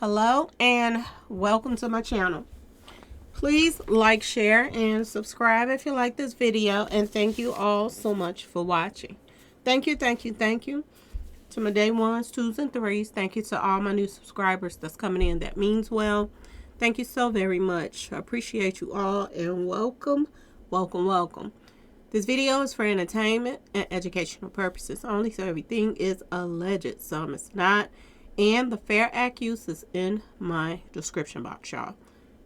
Hello and welcome to my channel. Please like, share, and subscribe if you like this video, and thank you all so much for watching. Thank you to my day ones, twos, and threes. Thank you to all my new subscribers that's coming in. That means well. Thank you so very much. I appreciate you all, and welcome. This video is for entertainment and educational purposes only, so everything is alleged. Some it's not. And the Fair Act use is in my description box, y'all.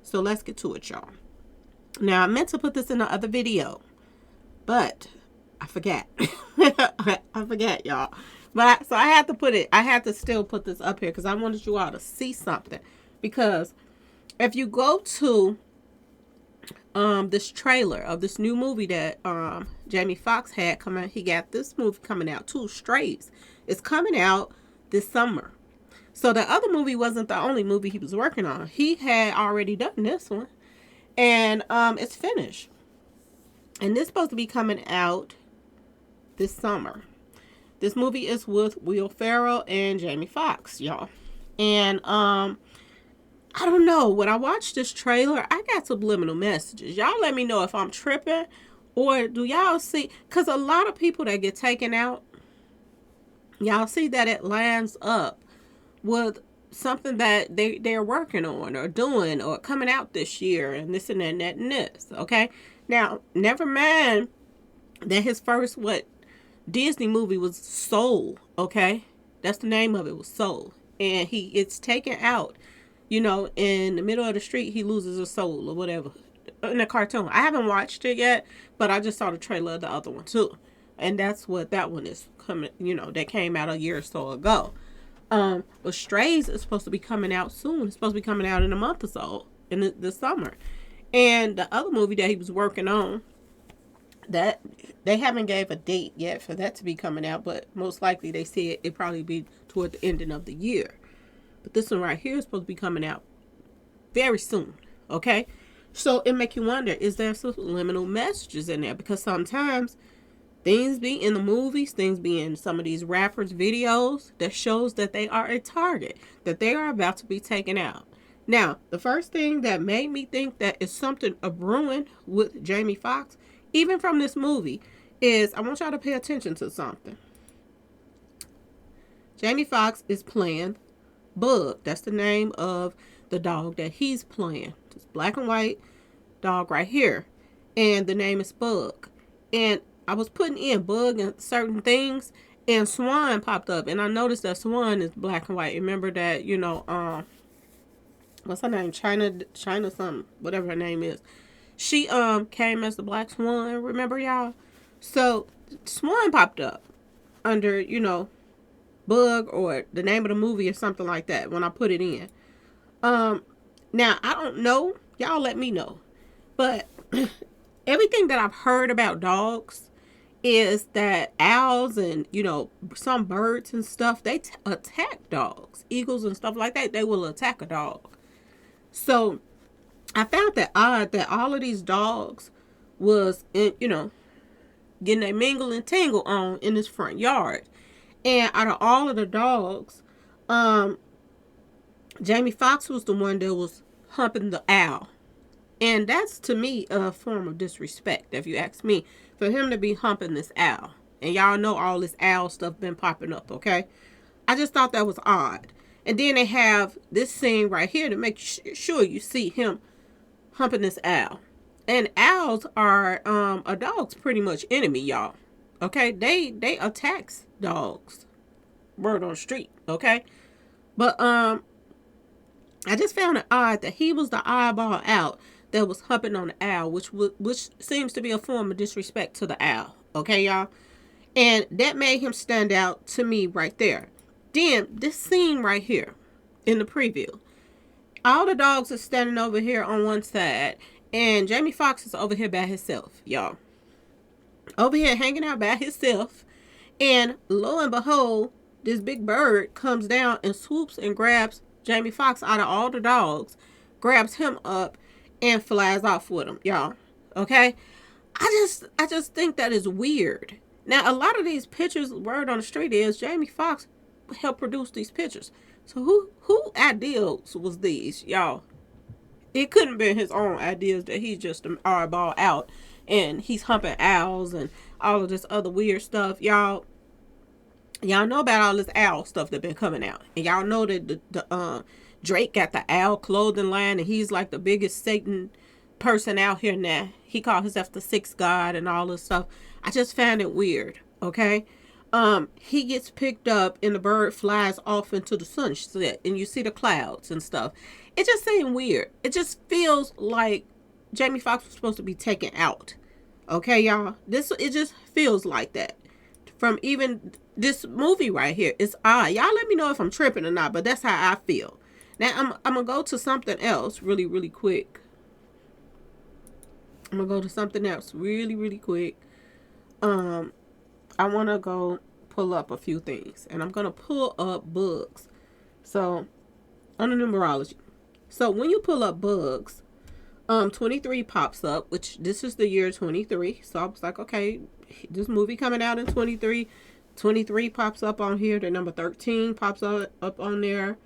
So let's get to it, y'all. Now, I meant to put this in the other video, but I forgot. I forgot, y'all. But so I had to put it, I had to still put this up here because I wanted you all to see something. Because if you go to this trailer of this new movie that Jamie Foxx had come out, he got this movie coming out too, Strays. It's coming out this summer. So the other movie wasn't the only movie he was working on. He had already done this one. And it's finished. And this is supposed to be coming out this summer. This movie is with Will Ferrell and Jamie Foxx, y'all. And I don't know. When I watched this trailer, I got subliminal messages. Y'all let me know if I'm tripping. Or do y'all see? Because a lot of people that get taken out, y'all see that it lands up with something that they're working on or doing or coming out this year and this and that and that and this. Okay. Now, never mind that his first Disney movie was Soul. Okay. That's the name of it, was Soul. And it's taken out, you know, in the middle of the street, he loses a soul or whatever in a cartoon. I haven't watched it yet, but I just saw the trailer of the other one too. And that's what that one is coming, you know, that came out a year or so ago. But Strays is supposed to be coming out soon. It's supposed to be coming out in a month or so in the summer. And the other movie that he was working on, that they haven't gave a date yet for that to be coming out, but most likely they said it probably be toward the ending of the year. But this one right here is supposed to be coming out very soon. Okay, so it make you wonder: is there subliminal messages in there? Because sometimes things be in the movies, things be in some of these rappers' videos that shows that they are a target, that they are about to be taken out. Now, the first thing that made me think that it's something a brewing with Jamie Foxx, even from this movie, is I want y'all to pay attention to something. Jamie Foxx is playing Bug. That's the name of the dog that he's playing. This black and white dog right here. And the name is Bug. And I was putting in Bug and certain things, and Swan popped up, and I noticed that Swan is black and white. Remember that, you know, what's her name? China something, whatever her name is. She came as the Black Swan, remember y'all? So Swan popped up under, you know, Bug or the name of the movie or something like that when I put it in. Now I don't know. Y'all let me know. But everything that I've heard about dogs is that owls and, you know, some birds and stuff, they attack dogs. Eagles and stuff like that, they will attack a dog. So I found that odd that all of these dogs was, you know, getting a mingle and tangle on in this front yard. And out of all of the dogs, Jamie Foxx was the one that was humping the owl. And that's, to me, a form of disrespect, if you ask me, for him to be humping this owl. And y'all know all this owl stuff been popping up, okay? I just thought that was odd. And then they have this scene right here to make sure you see him humping this owl. And owls are a dog's pretty much enemy, y'all. Okay? They attacks dogs. Word on the street, okay? But I just found it odd that he was the eyeball out that was humping on the owl, which seems to be a form of disrespect to the owl. Okay, y'all? And that made him stand out to me right there. Then, this scene right here in the preview. All the dogs are standing over here on one side, and Jamie Foxx is over here by himself, y'all. Over here hanging out by himself. And lo and behold, this big bird comes down and swoops and grabs Jamie Foxx out of all the dogs, grabs him up, and flies off with him, y'all. Okay? I just think that is weird. Now, a lot of these pictures, word on the street is Jamie Foxx, helped produce these pictures. So who ideas was these, y'all? It couldn't have been his own ideas that he's just an eyeball out and he's humping owls and all of this other weird stuff. Y'all know about all this owl stuff that been coming out. And y'all know that the Drake got the owl clothing line and he's like the biggest Satan person out here now. He called himself the sixth god and all this stuff. I just found it weird, okay? He gets picked up and the bird flies off into the sunset and you see the clouds and stuff. It just seemed weird. It just feels like Jamie Foxx was supposed to be taken out. Okay, y'all? It just feels like that. From even this movie right here, it's odd. Y'all let me know if I'm tripping or not, but that's how I feel. Now I'm gonna go to something else really, really quick. I'm gonna go to something else really, really quick. I wanna go pull up a few things, and I'm gonna pull up bugs. So on the numerology. So when you pull up bugs, 23 pops up, which this is the year 23. So I was like, okay, this movie coming out in 23. 23 pops up on here. The number 13 pops up on there.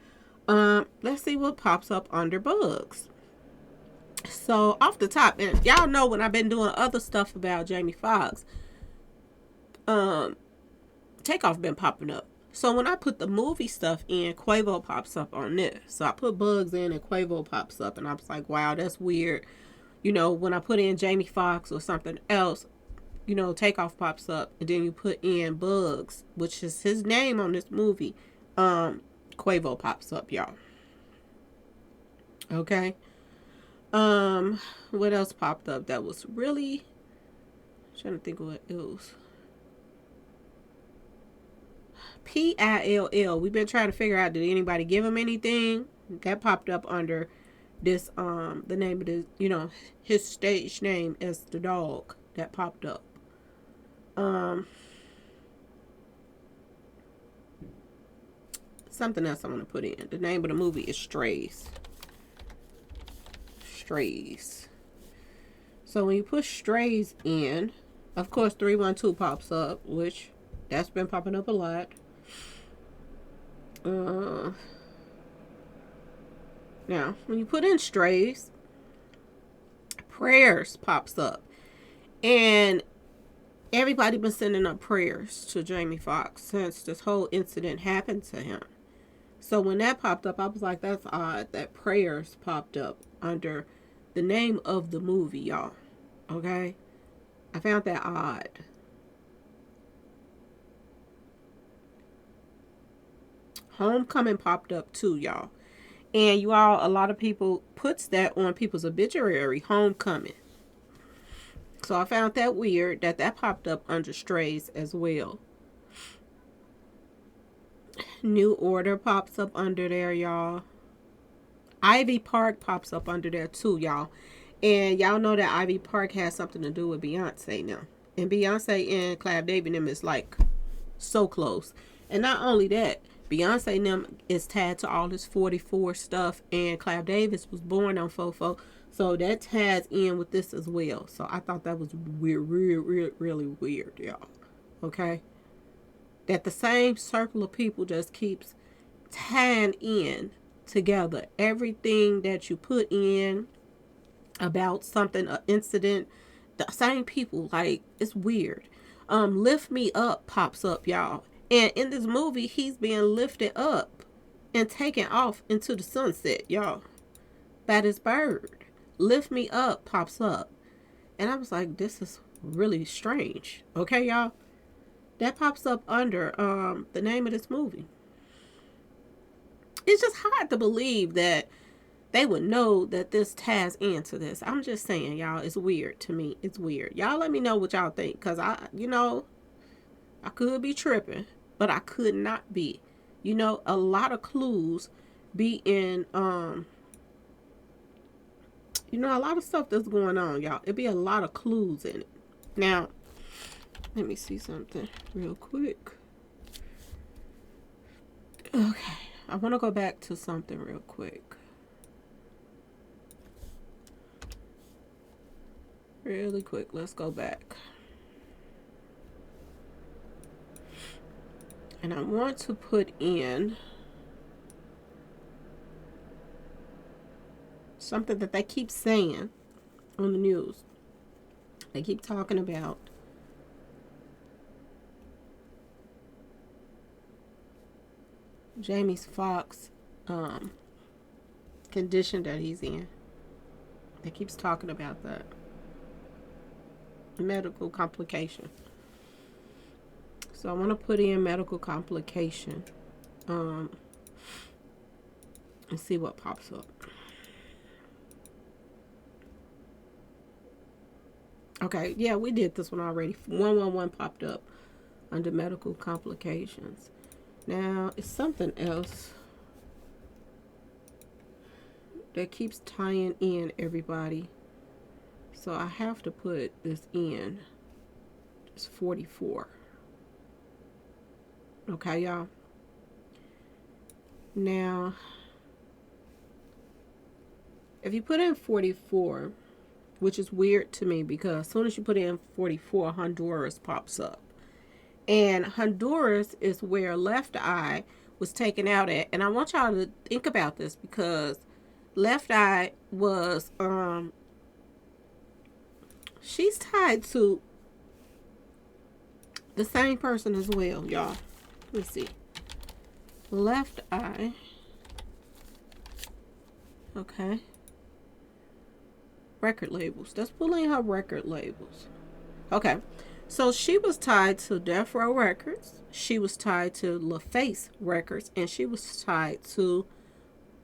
Let's see what pops up under bugs. So off the top, and y'all know when I've been doing other stuff about Jamie Foxx, TakeOff been popping up. So when I put the movie stuff in, Quavo pops up on this. So I put bugs in and Quavo pops up, and I was like, wow, that's weird. You know, when I put in Jamie Foxx or something else, you know, TakeOff pops up, and then you put in bugs, which is his name on this movie. Quavo pops up, y'all. Okay. What else popped up that was really, I'm trying to think of what else. PILL. We've been trying to figure out, did anybody give him anything? That popped up under this, the name of the, you know, his stage name as the dog. That popped up. Something else I want to put in. The name of the movie is Strays. Strays. So when you push Strays in, of course 312 pops up, which that's been popping up a lot. Now, when you put in Strays, Prayers pops up. And everybody been sending up prayers to Jamie Foxx since this whole incident happened to him. So when that popped up, I was like, that's odd that Prayers popped up under the name of the movie, y'all. Okay? I found that odd. Homecoming popped up too, y'all. And you all, a lot of people puts that on people's obituary, Homecoming. So I found that weird that popped up under Strays as well. New Order pops up under there, y'all. Ivy Park pops up under there too, y'all. And y'all know that Ivy Park has something to do with Beyonce now. And Beyonce and Clive David them is like so close. And not only that, Beyonce and them is tied to all this 44 stuff. And Clive Davis was born on 44. So that ties in with this as well. So I thought that was weird, really weird, y'all. Okay? That the same circle of people just keeps tying in together. Everything that you put in about something, an incident, the same people, like, it's weird. Lift Me Up pops up, y'all. And in this movie, he's being lifted up and taken off into the sunset, y'all, by this bird. Lift Me Up pops up. And I was like, this is really strange. Okay, y'all? That pops up under the name of this movie. It's just hard to believe that they would know that this ties into this. I'm just saying, y'all, it's weird to me. It's weird. Y'all let me know what y'all think. Because I could be tripping, but I could not be. You know, a lot of clues be in, you know, a lot of stuff that's going on, y'all. It'd be a lot of clues in it. Now, let me see something real quick. Okay. I want to go back to something real quick. Really quick. Let's go back. And I want to put in something that they keep saying on the news. They keep talking about Jamie Foxx condition that he's in. They keeps talking about that medical complication. So I want to put in medical complication and see what pops up. Okay, yeah, we did this one already. 111 popped up under medical complications. Now, it's something else that keeps tying in everybody. So I have to put this in. It's 44. Okay, y'all. Now, if you put in 44, which is weird to me because as soon as you put in 44, Honduras pops up. And Honduras is where Left Eye was taken out at. And I want y'all to think about this because Left Eye was, she's tied to the same person as well, y'all. Let me see. Left Eye. Okay. Record labels. Let's pull in her record labels. Okay. So she was tied to Death Row Records. She was tied to LaFace Records. And she was tied to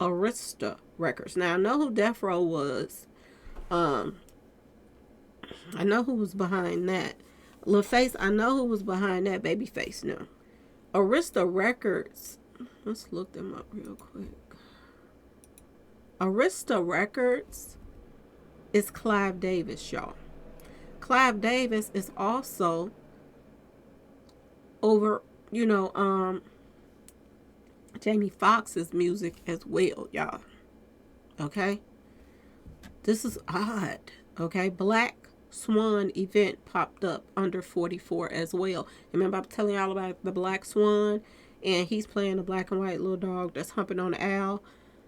Arista Records. Now, I know who Death Row was. I know who was behind that. LaFace, I know who was behind that. Babyface, no. Arista Records. Let's look them up real quick. Arista Records is Clive Davis, y'all. Clive Davis is also over, Jamie Foxx's music as well, y'all. Okay? This is odd. Okay? Black Swan event popped up under 44 as well. Remember I'm telling y'all about the Black Swan? And he's playing a black and white little dog that's humping on the owl.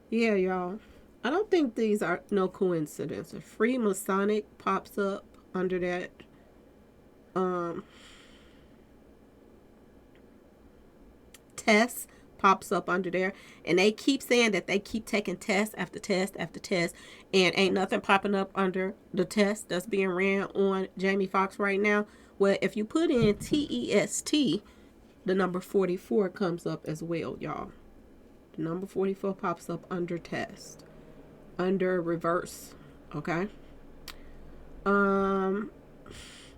Yeah, y'all. I don't think these are no coincidences. Free Masonic pops up under that. Test pops up under there. And they keep saying that they keep taking test after test after test. And ain't nothing popping up under the test that's being ran on Jamie Foxx right now. Well, if you put in TEST, the number 44 comes up as well, y'all. The number 44 pops up under test. Under reverse. Okay?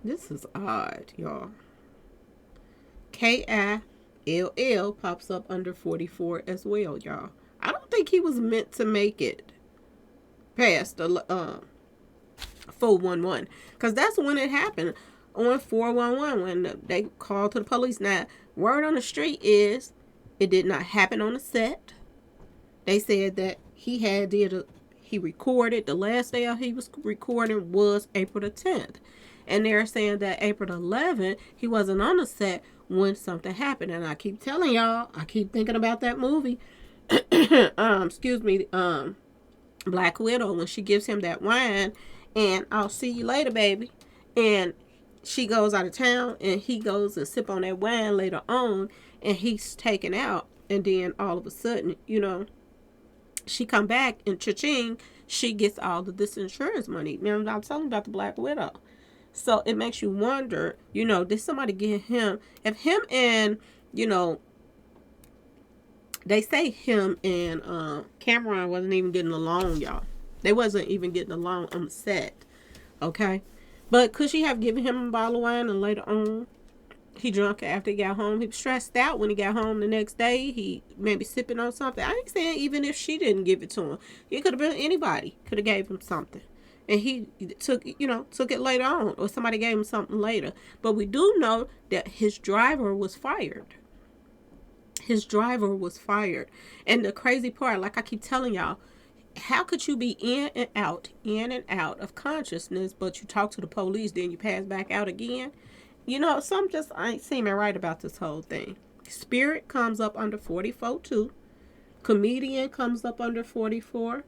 This is odd, y'all. KILL pops up under 44 as well, y'all. I don't think he was meant to make it past the 411. Because that's when it happened. On 411 when they called to the police. Now, word on the street is it did not happen on the set. They said that he recorded. The last day he was recording was April the 10th. And they're saying that April the 11th, he wasn't on the set when something happened. And I keep telling y'all, I keep thinking about that movie. Black Widow, when she gives him that wine and I'll see you later, baby. And she goes out of town and he goes and sip on that wine later on and he's taken out. And then all of a sudden, she come back and cha-ching, she gets all of this insurance money. Remember, I'm talking about the Black Widow. So it makes you wonder, did somebody get him? If him and, they say him and Cameron wasn't even getting along, y'all. They wasn't even getting along on the set. Okay? But could she have given him a bottle of wine and later on he drunk after he got home? He was stressed out when he got home the next day. He maybe sipping on something. I ain't saying even if she didn't give it to him. It could have been anybody could have gave him something. And he took it later on. Or somebody gave him something later. But we do know that his driver was fired. His driver was fired. And the crazy part, like I keep telling y'all, how could you be in and out of consciousness, but you talk to the police, then you pass back out again? Something just ain't seeming right about this whole thing. Spirit comes up under 44 too. Comedian comes up under 44.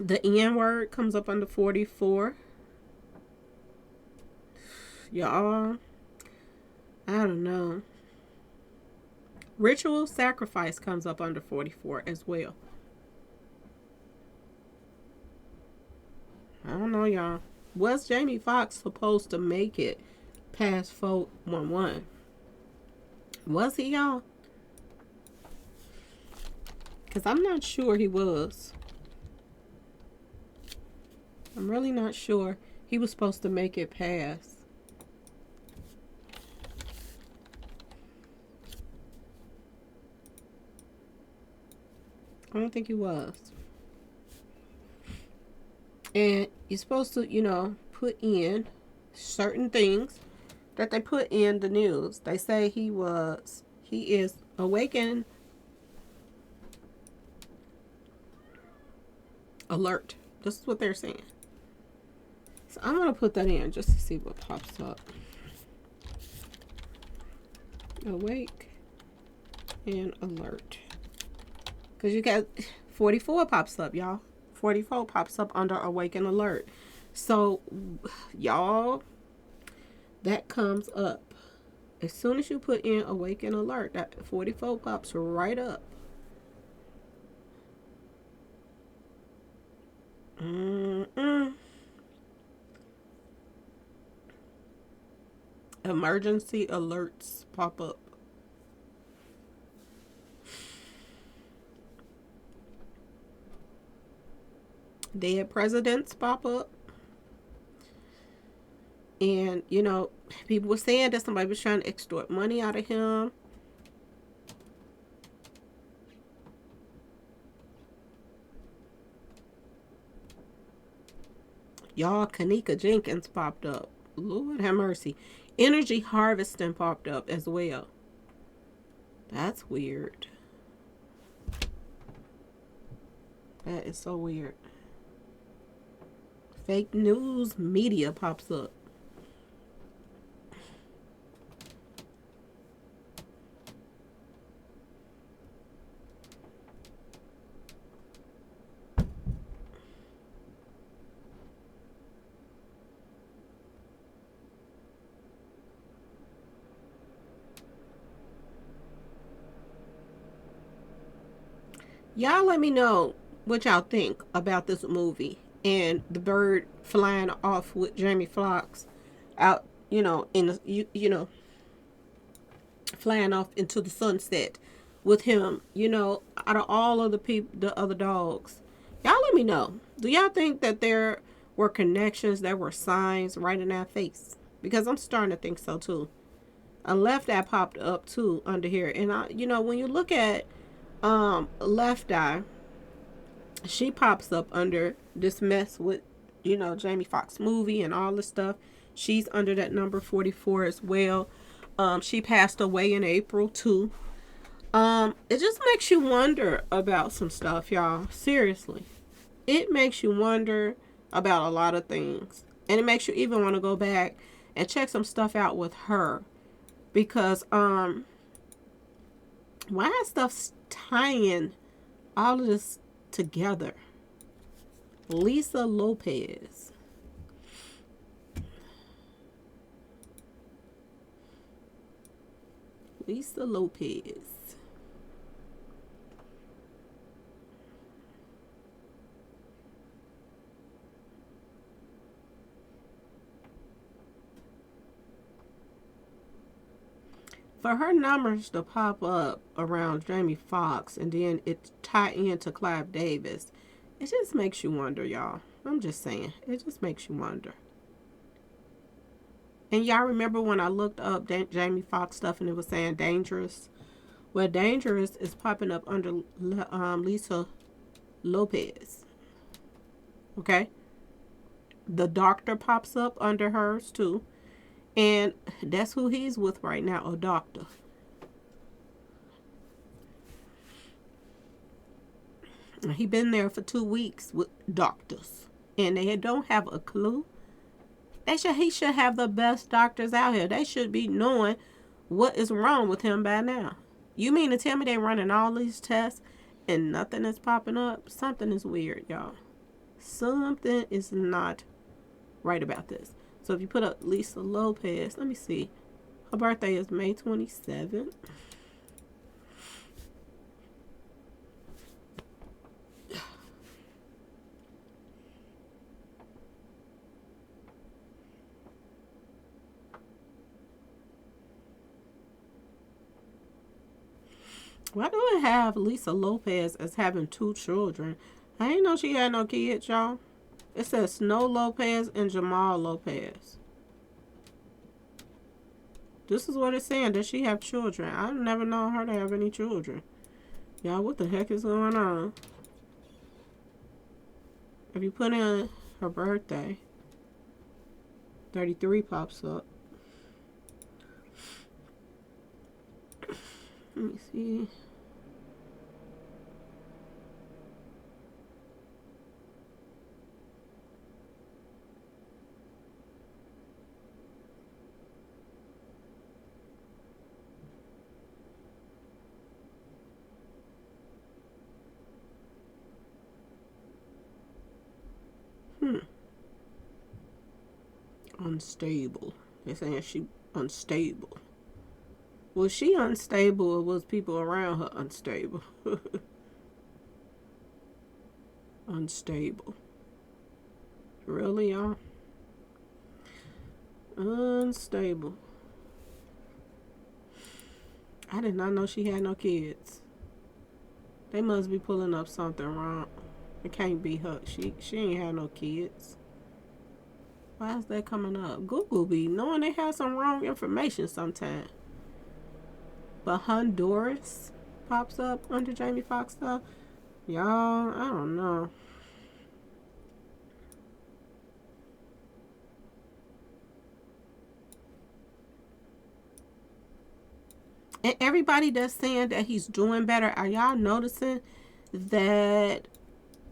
The N word comes up under 44. Y'all, I don't know. Ritual sacrifice comes up under 44 as well. I don't know, y'all. Was Jamie Foxx supposed to make it past 411? Was he, y'all? Because I'm not sure he was. I'm really not sure he was supposed to make it past. I don't think he was. And you're supposed to, you know, put in certain things that they put in the news. They say he is awakened alert. This is what they're saying. So I'm going to put that in just to see what pops up. Awake and alert. Because you got 44 pops up, y'all. 44 pops up under awake and alert. So, y'all, that comes up. As soon as you put in awake and alert, that 44 pops right up. Emergency alerts pop up. Dead presidents pop up. And, you know, people were saying that somebody was trying to extort money out of him. Y'all, Kanika Jenkins popped up. Lord have mercy. Energy harvesting popped up as well. That's weird. That is so weird. Fake news media pops up. Y'all let me know what y'all think about this movie and the bird flying off with Jamie Foxx out, you know, in the, you know, flying off into the sunset with him, you know, out of all of the people, the other dogs. Y'all let me know. Do y'all think that there were connections, there were signs right in our face? Because I'm starting to think so too. A left eye popped up too under here. And I, you know, when you look at left eye, she pops up under this mess with, you know, Jamie Foxx movie and all this stuff. She's under that number 44 as well. She passed away in April too. It just makes you wonder about some stuff, y'all. Seriously. It makes you wonder about a lot of things. And it makes you even want to go back and check some stuff out with her. Because why is stuff tying all of this together? Lisa Lopez. Lisa Lopez. For her numbers to pop up around Jamie Foxx and then it tie into Clive Davis, it just makes you wonder, y'all. I'm just saying. It just makes you wonder. And y'all remember when I looked up Jamie Foxx stuff and it was saying Dangerous? Well, Dangerous is popping up under Lisa Lopez. Okay? The Doctor pops up under hers too. And that's who he's with right now, a doctor. He been there for 2 weeks with doctors. And they don't have a clue. He should have the best doctors out here. They should be knowing What is wrong with him by now? You mean to tell me they're running all these tests and nothing is popping up? Something is weird, y'all. Something is not right about this. So if you put up Lisa Lopez, let me see. Her birthday is May 27th. Why do I have Lisa Lopez as having 2 children? I didn't know she had no kids, y'all. It says Snow Lopez and Jamal Lopez. This is what it's saying. Does she have children? I've never known her to have any children. Y'all, what the heck is going on? If you put in her birthday, 33 pops up. Let me see. Unstable. They're saying she unstable. Was she unstable or was people around her unstable? Unstable. Really, y'all? Unstable. I did not know she had no kids. They must be pulling up something wrong. It can't be her. She ain't had no kids. Why is that coming up? Google be knowing they have some wrong information sometimes. But Honduras pops up under Jamie Foxx stuff. Y'all, I don't know. And everybody that's saying that he's doing better, are y'all noticing that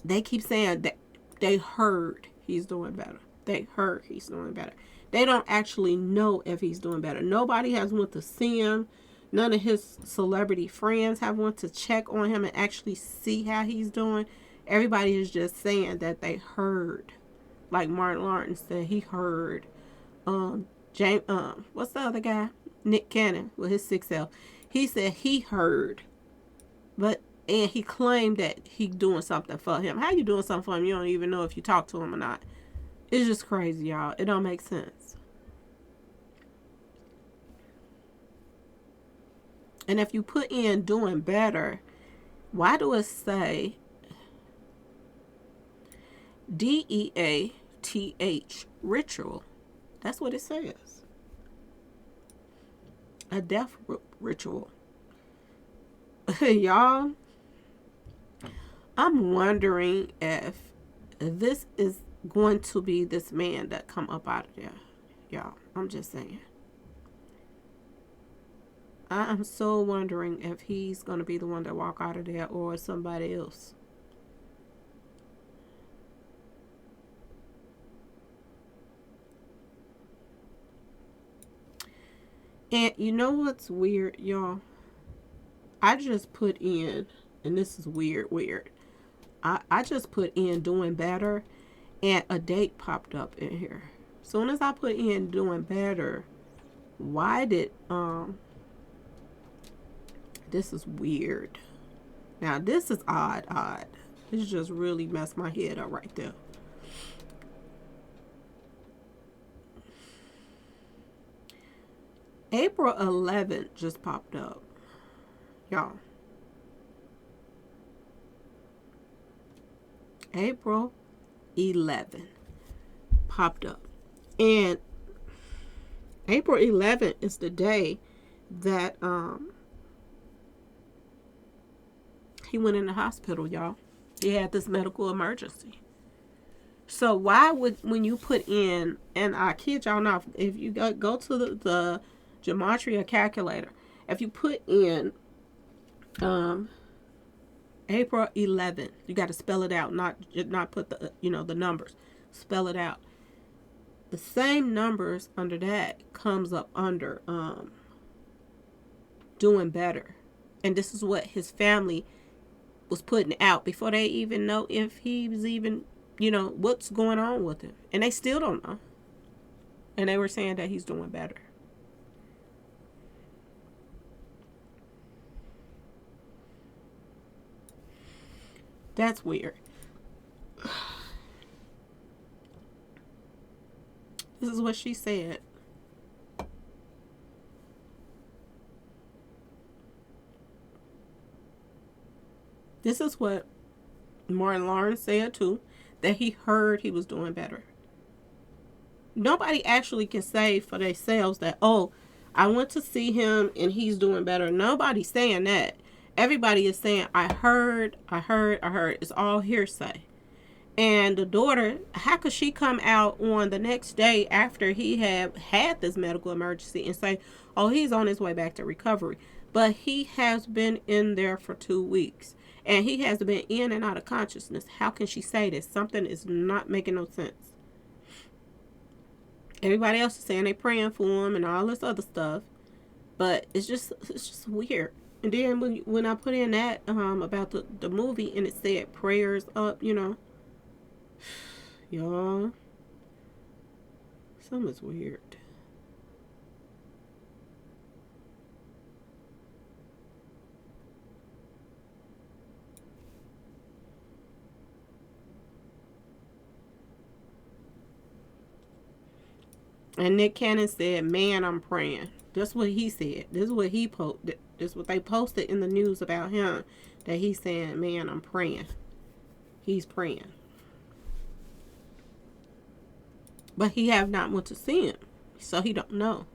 they keep saying that they heard he's doing better? They heard he's doing better. They don't actually know if he's doing better. Nobody has went to see him. None of his celebrity friends have went to check on him and actually see how he's doing. Everybody is just saying that they heard. Like Martin Lawrence said, he heard. What's the other guy? Nick Cannon with his 6L. He said he heard, and he claimed that he doing something for him. How you doing something for him? You don't even know if you talk to him or not. It's just crazy, y'all. It don't make sense. And if you put in doing better, why do it say DEATH ritual? That's what it says. A death ritual. Y'all, I'm wondering if this is going to be this man that come up out of there. Y'all, I'm just saying. I'm so wondering if he's going to be the one that walk out of there or somebody else. And you know what's weird, y'all? I just put in, and this is weird. I just put in doing better, and a date popped up in here. Soon as I put in doing better, why did, this is weird. Now, this is odd. This just really messed my head up right there. April 11th just popped up. Y'all. April 11th popped up. And April 11th is the day that he went in the hospital, y'all. He had this medical emergency. So why would, when you put in, and I kid y'all not, if you go to the gematria calculator, if you put in April 11th, you got to spell it out, not put the the numbers. Spell it out. The same numbers under that comes up under doing better. And this is what his family was putting out before they even know if he was even, what's going on with him. And they still don't know. And they were saying that he's doing better. That's weird. This is what she said. This is what Martin Lawrence said too, that he heard he was doing better. Nobody actually can say for themselves that, oh, I went to see him and he's doing better. Nobody's saying that. Everybody is saying, I heard. It's all hearsay. And the daughter, how could she come out on the next day after he had this medical emergency and say, oh, he's on his way back to recovery? But he has been in there for 2 weeks. And he has been in and out of consciousness. How can she say this? Something is not making no sense. Everybody else is saying they praying for him and all this other stuff. But it's just weird. And then when I put in that about the movie and it said prayers up, y'all, something's weird. And Nick Cannon said, man, I'm praying. That's what he said. This is what he posted. This is what they posted in the news about him. That he's saying, man, I'm praying. He's praying. But he have not went to see him. So he don't know.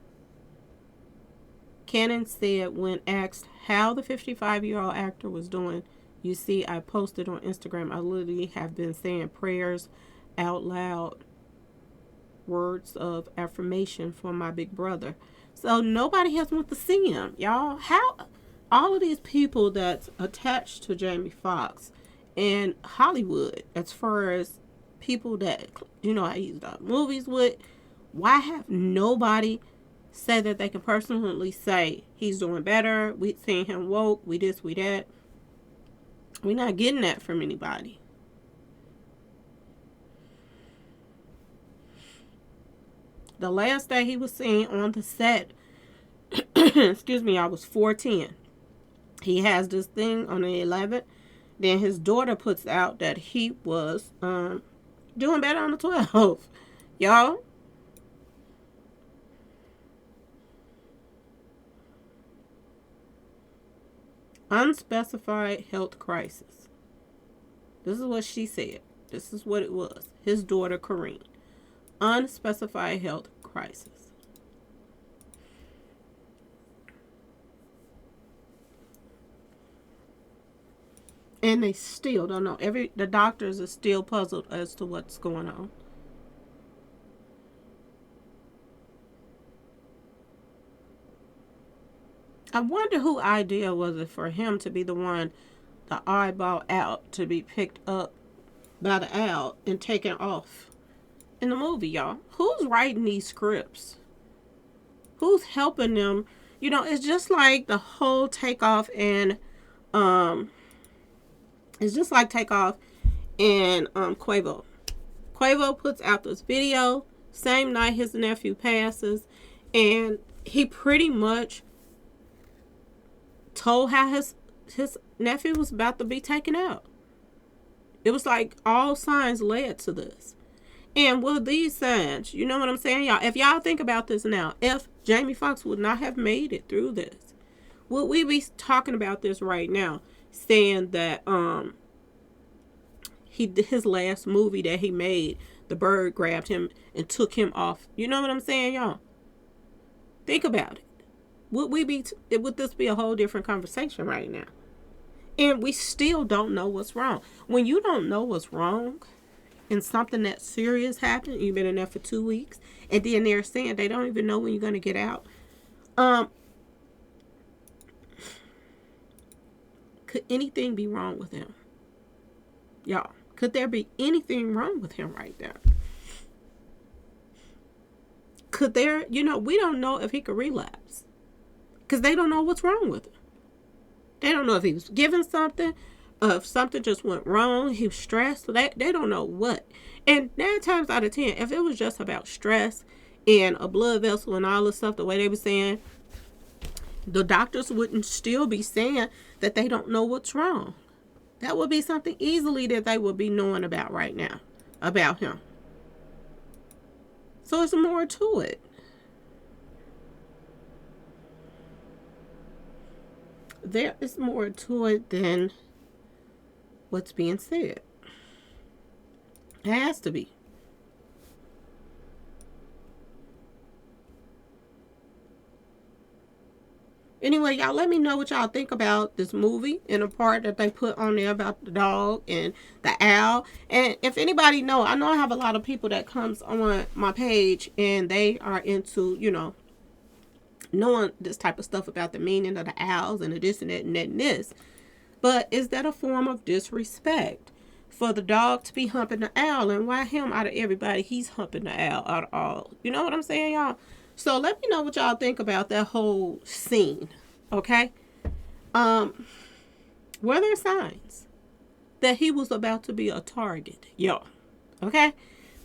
Cannon said when asked how the 55-year-old actor was doing, you see, I posted on Instagram, I literally have been saying prayers out loud, words of affirmation for my big brother. So nobody has went to see him, y'all. How all of these people that's attached to Jamie Foxx in Hollywood, as far as people that he's done movies with, why have nobody said that they can personally say he's doing better? We seen him woke, we this, we that. We're not getting that from anybody. The last day he was seen on the set, excuse me, I was 410. He has this thing on the 11th. Then his daughter puts out that he was doing better on the 12th. Y'all. Unspecified health crisis. This is what she said. This is what it was. His daughter, Corrine. Unspecified health crisis. And they still don't know. The doctors are still puzzled as to what's going on. I wonder who idea was it for him to be the one, the eyeball out, to be picked up by the owl and taken off in the movie, y'all. Who's writing these scripts? Who's helping them? It's just like the whole TakeOff and it's just like TakeOff and Quavo. Quavo puts out this video same night his nephew passes, and he pretty much told how his nephew was about to be taken out. It was like all signs led to this. And with these signs, you know what I'm saying, y'all? If y'all think about this now, if Jamie Foxx would not have made it through this, would we be talking about this right now, saying that his last movie that he made, the bird grabbed him and took him off? You know what I'm saying, y'all? Think about it. Would this be a whole different conversation right now? And we still don't know what's wrong. When you don't know what's wrong and something that serious happened, you've been in there for 2 weeks, and then they're saying they don't even know when you're going to get out. Could anything be wrong with him? Y'all, could there be anything wrong with him right now? Could there, we don't know if he could relapse. because they don't know what's wrong with him. They don't know if he was given something, if something just went wrong, he was stressed. So they don't know what. And 9 times out of 10, if it was just about stress and a blood vessel and all this stuff, the way they were saying, the doctors wouldn't still be saying that they don't know what's wrong. That would be something easily that they would be knowing about right now, about him. So there's more to it. There is more to it than what's being said. It has to be. Anyway, y'all let me know what y'all think about this movie and the part that they put on there about the dog and the owl. And if anybody know, I know I have a lot of people that comes on my page and they are into, you know, knowing this type of stuff about the meaning of the owls and the this and that and that and this. But is that a form of disrespect for the dog to be humping the owl? And why him out of everybody, he's humping the owl out of all? You know what I'm saying, y'all? So let me know what y'all think about that whole scene, okay? Were there signs that he was about to be a target, y'all? Okay?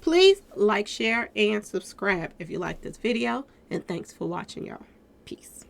Please like, share, and subscribe if you like this video. And thanks for watching, y'all. Peace.